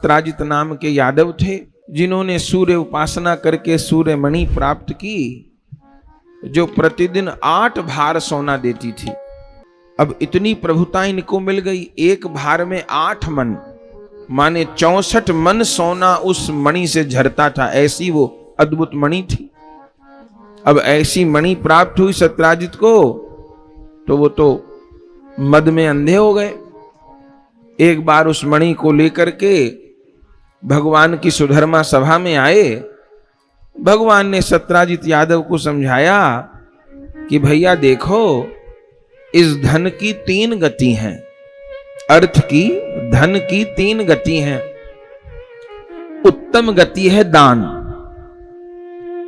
सत्राजित नाम के यादव थे जिन्होंने सूर्य उपासना करके सूर्य मणि प्राप्त की, जो प्रतिदिन 8 भार सोना देती थी। अब इतनी प्रभुता इनको मिल गई, एक भार में 8 मन, माने 64 मन सोना उस मणि से झरता था। ऐसी वो अद्भुत मणि थी। अब ऐसी मणि प्राप्त हुई सत्राजित को, तो वो तो मद में अंधे हो गए। एक बार उस मणि को लेकर के भगवान की सुधर्मा सभा में आए। भगवान ने सत्राजित यादव को समझाया कि भैया देखो, इस धन की 3 गति हैं, अर्थ की, धन की 3 गति हैं। उत्तम गति है दान,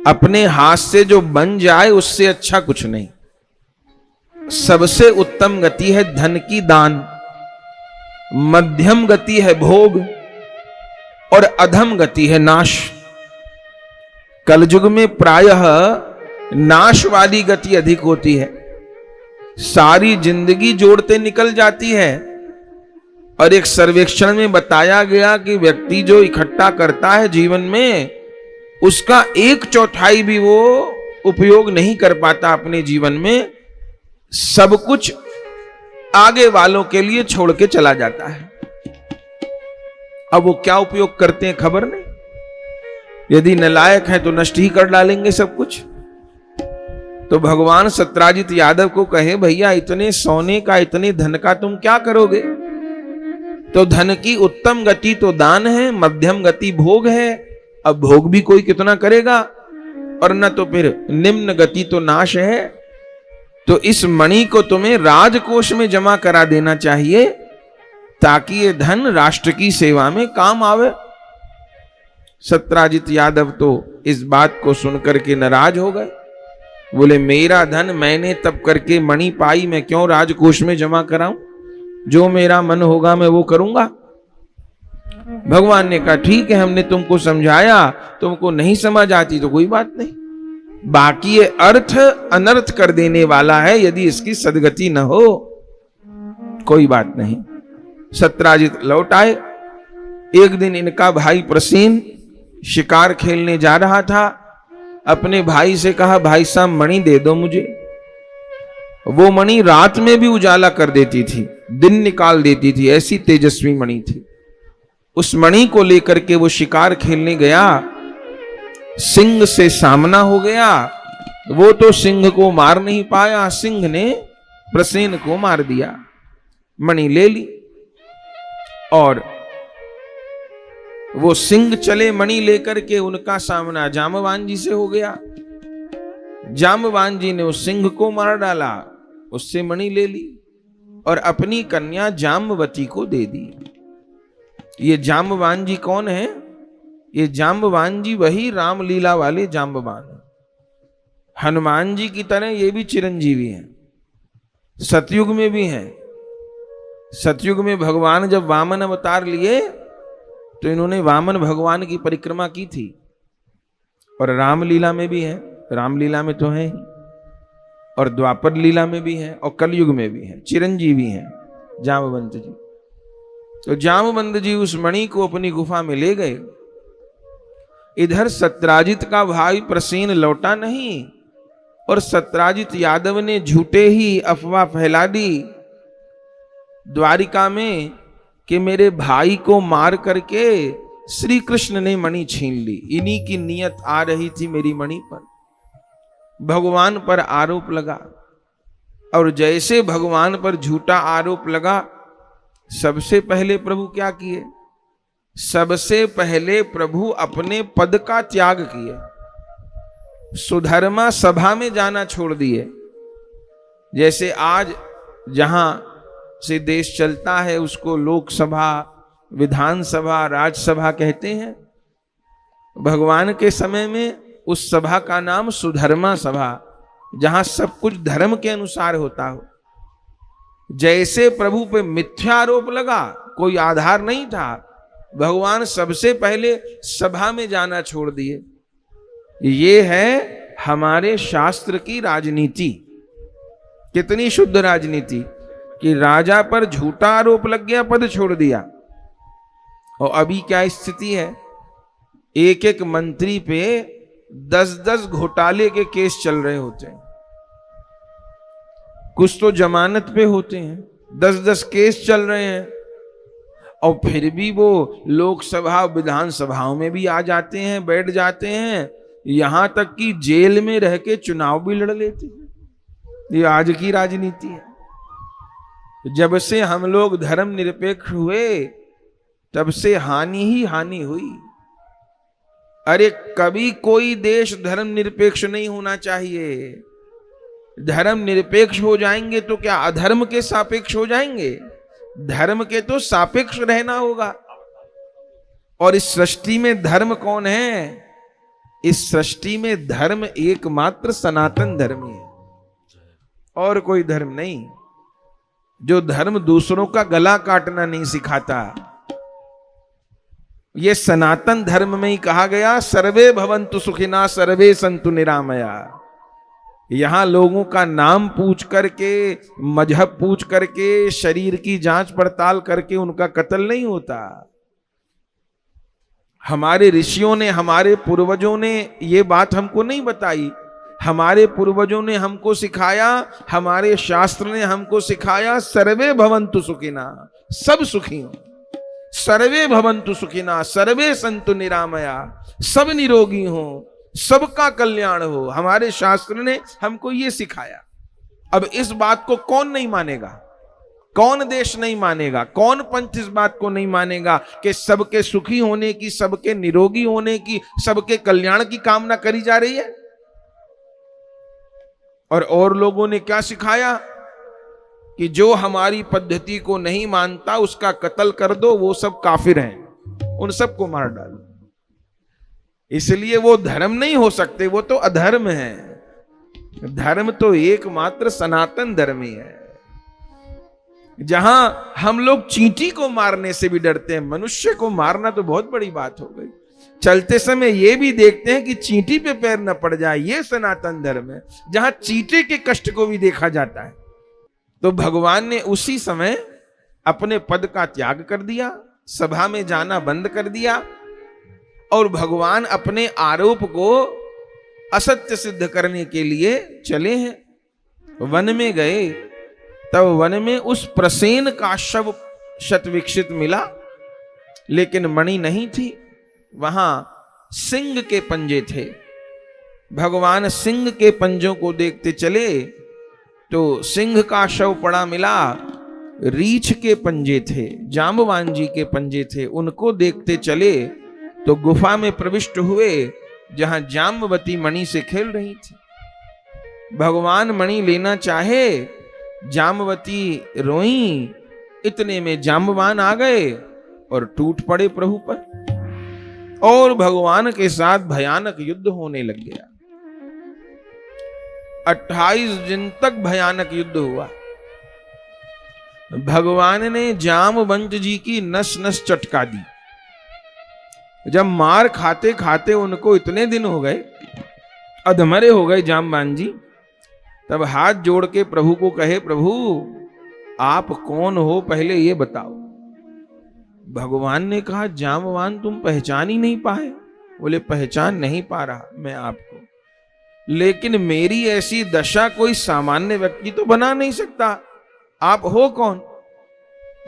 अपने हाथ से जो बन जाए उससे अच्छा कुछ नहीं। सबसे उत्तम गति है धन की दान। मध्यम गति है भोग और अधम गति है नाश। कलयुग में प्रायः नाश वाली गति अधिक होती है। सारी जिंदगी जोड़ते निकल जाती है। और एक सर्वेक्षण में बताया गया कि व्यक्ति जो इकट्ठा करता है जीवन में, उसका 1/4 भी वो उपयोग नहीं कर पाता अपने जीवन में। सब कुछ आगे वालों के लिए छोड़ के चला जाता है। अब वो क्या उपयोग करते हैं खबर नहीं। यदि नालायक है तो नष्ट ही कर डालेंगे सब कुछ। तो भगवान सत्राजित यादव को कहे, भैया इतने सोने का, इतने धन का तुम क्या करोगे? तो धन की उत्तम गति तो दान है, मध्यम गति भोग है। अब भोग भी कोई कितना करेगा, और न तो फिर निम्न गति तो नाश है। तो इस मणि को तुम्हें राजकोष में जमा करा देना चाहिए, ताकि ये धन राष्ट्र की सेवा में काम आवे। सत्राजित यादव तो इस बात को सुनकर के नाराज हो गए। बोले, मेरा धन मैंने तब करके मणि पाई, मैं क्यों राजकोष में जमा कराऊं? जो मेरा मन होगा मैं वो करूंगा। भगवान ने कहा, ठीक है, हमने तुमको समझाया, तुमको नहीं समझ आती तो कोई बात नहीं। बाकी ये अर्थ अनर्थ कर देने वाला है, यदि इसकी सदगति न हो कोई बात नहीं। सत्राजित लौट आए। एक दिन इनका भाई प्रसेन शिकार खेलने जा रहा था। अपने भाई से कहा, भाई साहब मणि दे दो मुझे। वो मणि रात में भी उजाला कर देती थी, दिन निकाल देती थी, ऐसी तेजस्वी मणि थी। उस मणि को लेकर के वो शिकार खेलने गया। सिंह से सामना हो गया। वो तो सिंह को मार नहीं पाया, सिंह ने प्रसेन को मार दिया। मणि ले ली और वो सिंह चले मणि लेकर के। उनका सामना जामवान जी से हो गया। जामवान जी ने उस सिंह को मार डाला, उससे मणि ले ली और अपनी कन्या जामवती को दे दी। ये जामवान जी कौन है? ये जाम्बवान जी वही रामलीला वाले जाम्बवान हैं। हनुमान जी की तरह ये भी चिरंजीवी हैं, सतयुग में भी हैं। सतयुग में भगवान जब वामन अवतार लिए तो इन्होंने वामन भगवान की परिक्रमा की थी। और रामलीला में भी है, रामलीला में तो है ही, और द्वापर लीला में भी है, और कलयुग में भी है, चिरंजीवी हैं जामवंत जी। तो जामवंत जी उस मणि को अपनी गुफा में ले गए। इधर सत्राजित का भाई प्रसेन लौटा नहीं, और सत्राजित यादव ने झूठे ही अफवाह फैला दी द्वारिका में कि मेरे भाई को मार करके श्री कृष्ण ने मणि छीन ली। इन्हीं की नियत आ रही थी मेरी मणि पर। भगवान पर आरोप लगा, और जैसे भगवान पर झूठा आरोप लगा, सबसे पहले प्रभु क्या किए? सबसे पहले प्रभु अपने पद का त्याग किए, सुधर्मा सभा में जाना छोड़ दिए। जैसे आज जहां से देश चलता है उसको लोकसभा, विधानसभा, राज्यसभा कहते हैं। भगवान के समय में उस सभा का नाम सुधर्मा सभा, जहां सब कुछ धर्म के अनुसार होता हो। जैसे प्रभु पे मिथ्या आरोप लगा, कोई आधार नहीं था, भगवान सबसे पहले सभा में जाना छोड़ दिए। ये है हमारे शास्त्र की राजनीति। कितनी शुद्ध राजनीति कि राजा पर झूठा आरोप लग गया, पद छोड़ दिया, और अभी क्या स्थिति है, एक एक मंत्री पे 10-10 घोटाले के केस चल रहे होते हैं। कुछ तो जमानत पे होते हैं, 10-10 केस चल रहे हैं, और फिर भी वो लोकसभा विधानसभाओं में भी आ जाते हैं, बैठ जाते हैं, यहां तक कि जेल में रह के चुनाव भी लड़ लेते हैं। ये आज की राजनीति है। जब से हम लोग धर्मनिरपेक्ष हुए तब से हानि ही हानि हुई। अरे कभी कोई देश धर्मनिरपेक्ष नहीं होना चाहिए। धर्मनिरपेक्ष हो जाएंगे तो क्या अधर्म के सापेक्ष हो जाएंगे? धर्म के तो सापेक्ष रहना होगा। और इस सृष्टि में धर्म कौन है? इस सृष्टि में धर्म एकमात्र सनातन धर्म ही है, और कोई धर्म नहीं। जो धर्म दूसरों का गला काटना नहीं सिखाता, ये सनातन धर्म में ही कहा गया, सर्वे भवन्तु सुखिना सर्वे सन्तु निरामया। यहां लोगों का नाम पूछ करके, मजहब पूछ करके, शरीर की जांच पड़ताल करके उनका कत्ल नहीं होता। हमारे ऋषियों ने, हमारे पूर्वजों ने ये बात हमको नहीं बताई। हमारे पूर्वजों ने हमको सिखाया, हमारे शास्त्र ने हमको सिखाया, सर्वे भवन्तु सुखिना, सब सुखी हो। सर्वे भवन्तु सुखिना सर्वे सन्तु निरामया, सब निरोगी हो, सबका कल्याण हो। हमारे शास्त्र ने हमको ये सिखाया। अब इस बात को कौन नहीं मानेगा? कौन देश नहीं मानेगा? कौन पंथ इस बात को नहीं मानेगा कि सबके सुखी होने की, सबके निरोगी होने की, सबके कल्याण की कामना करी जा रही है? और लोगों ने क्या सिखाया कि जो हमारी पद्धति को नहीं मानता उसका कत्ल कर दो, वो सब काफिर हैं, उन सबको मार डालो। इसलिए वो धर्म नहीं हो सकते, वो तो अधर्म है। धर्म तो एकमात्र सनातन धर्म ही है। जहां हम लोग चींटी को मारने से भी डरते हैं, मनुष्य को मारना तो बहुत बड़ी बात हो गई। चलते समय ये भी देखते हैं कि चींटी पे पैर न पड़ जाए, ये सनातन धर्म है, जहां चींटी के कष्ट को भी देखा जाता है। तो भगवान ने उसी समय अपने पद का त्याग कर दिया, सभा में जाना बंद कर दिया, और भगवान अपने आरोप को असत्य सिद्ध करने के लिए चले हैं। वन में गए, तब वन में उस प्रसेन का शव शतविक्षित मिला, लेकिन मणि नहीं थी, वहां सिंह के पंजे थे। भगवान सिंह के पंजों को देखते चले तो सिंह का शव पड़ा मिला, रीछ के पंजे थे, जांबवान जी के पंजे थे। उनको देखते चले तो गुफा में प्रविष्ट हुए, जहां जाम्बवती मणि से खेल रही थी। भगवान मणि लेना चाहे, जाम्बवती रोई, इतने में जाम्बवान आ गए और टूट पड़े प्रभु पर, और भगवान के साथ भयानक युद्ध होने लग गया। 28 दिन तक भयानक युद्ध हुआ। भगवान ने जामवंत जी की नस नस चटका दी। जब मार खाते खाते उनको इतने दिन हो गए, अधमरे हो गए जामवान जी, तब हाथ जोड़ के प्रभु को कहे, प्रभु आप कौन हो पहले ये बताओ। भगवान ने कहा, जामवान तुम पहचान ही नहीं पाए? बोले पहचान नहीं पा रहा मैं आपको, लेकिन मेरी ऐसी दशा कोई सामान्य व्यक्ति तो बना नहीं सकता, आप हो कौन?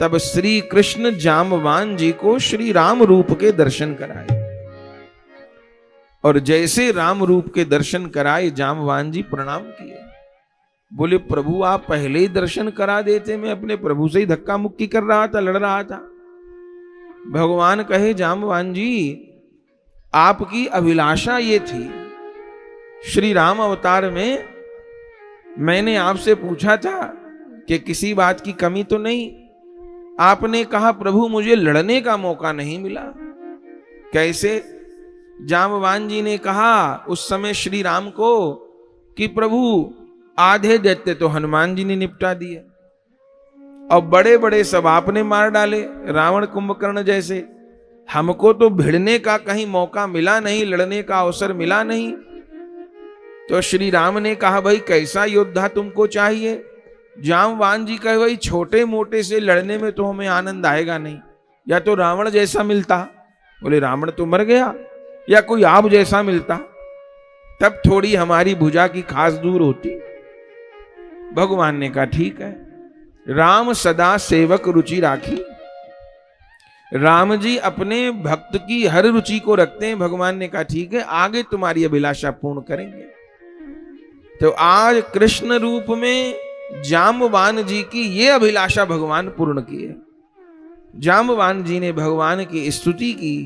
तब श्री कृष्ण जामवान जी को श्री राम रूप के दर्शन कराए, और जैसे राम रूप के दर्शन कराए जामवान जी प्रणाम किए। बोले प्रभु आप पहले ही दर्शन करा देते, मैं अपने प्रभु से ही धक्का मुक्की कर रहा था, लड़ रहा था। भगवान कहे, जामवान जी आपकी अभिलाषा ये थी, श्री राम अवतार में मैंने आपसे पूछा था कि किसी बात की कमी तो नहीं, आपने कहा प्रभु मुझे लड़ने का मौका नहीं मिला। कैसे? जामवान जी ने कहा उस समय श्री राम को कि प्रभु आधे दैत्य तो हनुमान जी ने निपटा दिए, और बड़े बड़े सब आपने मार डाले, रावण कुंभकर्ण जैसे। हमको तो भिड़ने का कहीं मौका मिला नहीं, लड़ने का अवसर मिला नहीं। तो श्री राम ने कहा भाई कैसा योद्धा तुमको चाहिए? जामवान जी कहे भाई छोटे मोटे से लड़ने में तो हमें आनंद आएगा नहीं, या तो रावण जैसा मिलता, बोले रावण तो मर गया, या कोई आप जैसा मिलता, तब थोड़ी हमारी भुजा की खास दूर होती। भगवान ने कहा ठीक है। राम सदा सेवक रुचि राखी। राम जी अपने भक्त की हर रुचि को रखते हैं। भगवान ने कहा ठीक है, आगे तुम्हारी अभिलाषा पूर्ण करेंगे। तो आज कृष्ण रूप में जाम्बवान जी की ये अभिलाषा भगवान पूर्ण की है। जाम्बवान जी ने भगवान की स्तुति की,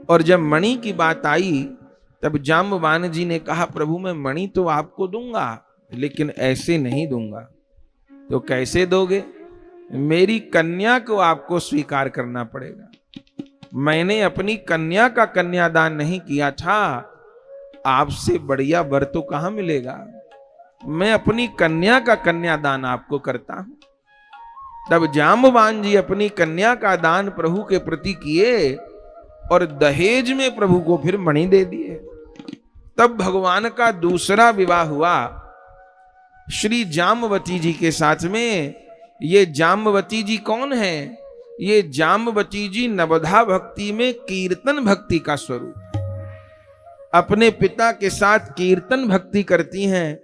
और जब मणि की बात आई तब जाम्बवान जी ने कहा प्रभु मैं मणि तो आपको दूंगा, लेकिन ऐसे नहीं दूंगा। तो कैसे दोगे? मेरी कन्या को आपको स्वीकार करना पड़ेगा। मैंने अपनी कन्या का कन्यादान नहीं किया था, आपसे बढ़िया वर तो कहां मिलेगा। मैं अपनी कन्या का कन्यादान आपको करता हूं। तब जाम्बवान जी अपनी कन्या का दान प्रभु के प्रति किए, और दहेज में प्रभु को फिर मणि दे दिए। तब भगवान का दूसरा विवाह हुआ श्री जाम्बवती जी के साथ में। ये जाम्बवती जी कौन है? ये जाम्बवती जी नवधा भक्ति में कीर्तन भक्ति का स्वरूप, अपने पिता के साथ कीर्तन भक्ति करती हैं,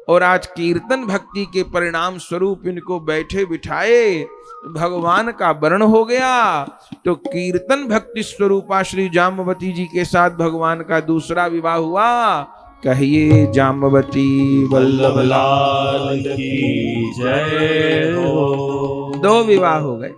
और आज कीर्तन भक्ति के परिणाम स्वरूप इनको बैठे बिठाए भगवान का वर्ण हो गया। तो कीर्तन भक्ति स्वरूपा श्री जाम्बवती जी के साथ भगवान का दूसरा विवाह हुआ। कहिए जाम्बवती वल्लभ लाल की जय हो। दो विवाह हो गए।